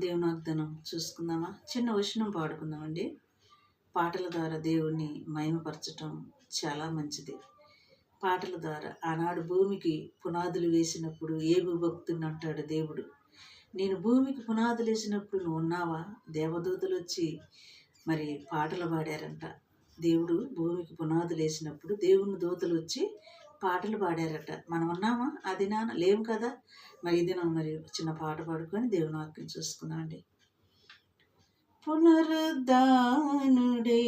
దేవుని వాగ్దానం చూసుకుందామా? చిన్న వచనం పాడుకుందామండి. పాటల ద్వారా దేవుణ్ణి మహిమపరచటం చాలా మంచిది. పాటల ద్వారా ఆనాడు భూమికి పునాదులు వేసినప్పుడు ఏబు భక్తుని అంటాడు దేవుడు, నేను భూమికి పునాదులు వేసినప్పుడు నువ్వు ఉన్నావా? దేవదూతలు వచ్చి మరి పాటలు పాడారంట. దేవుడు భూమికి పునాదులు వేసినప్పుడు దేవుని దూతలు వచ్చి పాటలు పాడారట. మనం ఉన్నామా? అది లేవు కదా. మరి ఇది మరి చిన్న పాట పాడుకొని దేవుని వాక్యం చూసుకుందామండి. పునరుద్ధానుడే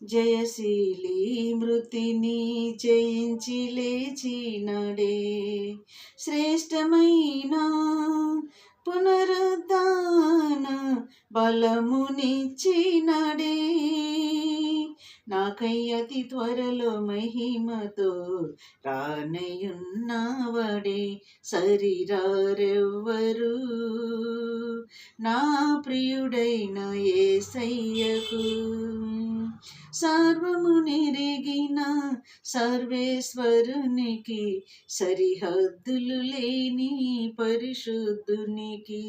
జయశీలి మృతిని జయించి లేచినడే, శ్రేష్టమైన పునరుద్ధాన బలమునిచ్చినడే, నాకై అతి త్వరలో మహిమతో రానయున్నవడే, సరిరారెవ్వరు నా ప్రియుడైన యేసయ్యకు. సర్వము నెరిగిన సర్వేశ్వరునికి, సరిహద్దులు లేని పరిశుద్ధునికి,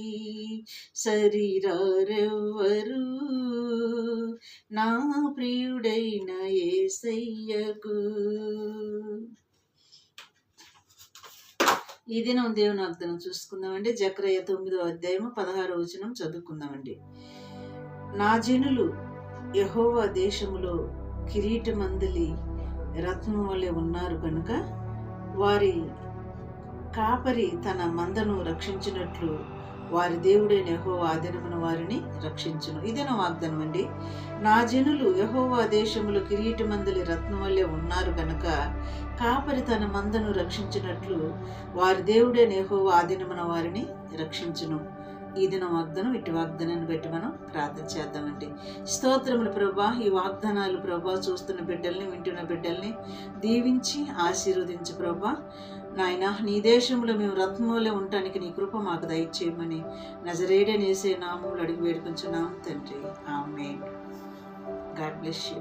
సరిరారెవ్వరు నా ప్రియుడైన యేసయ్యకు. ఈ దినం దేవుని వాగ్దానం చూసుకుందామండి. జకర్యా 9వ అధ్యాయము 16వ వచనం చదువుకుందామండి. నా జనులు యెహోవా దేశములో కిరీటమందలి రత్నం వలె ఉన్నారు కనుక, వారి కాపరి తన మందను రక్షించినట్లు వారి దేవుడైన యెహోవా ఆదినమున వారిని రక్షించును. ఇదేనా వాగ్దానం అండి. నా జనులు యెహోవా దేశములో కిరీటమందలి రత్నం వల్లే ఉన్నారు కనుక, కాపరి తన మందను రక్షించినట్లు వారి దేవుడైన యెహోవా ఆదినమున వారిని రక్షించును. ఈ దినం వాగ్దానం, ఇటు వాగ్దానాన్ని బట్టి మనం ప్రార్థన చేద్దామండి. స్తోత్రములు ప్రభా. ఈ వాగ్దానాలు ప్రభా చూస్తున్న బిడ్డల్ని, వింటున్న బిడ్డల్ని దీవించి ఆశీర్వదించు ప్రభా. నాయన, నీ దేశంలో మేము రత్నంలో ఉండటానికి నీ కృప మాకు దయచేయమని నజరేయుడైన యేసయ్య నామములో అడిగి వేడుకొంచున్నాము తండ్రి. ఆమేన్. God bless you.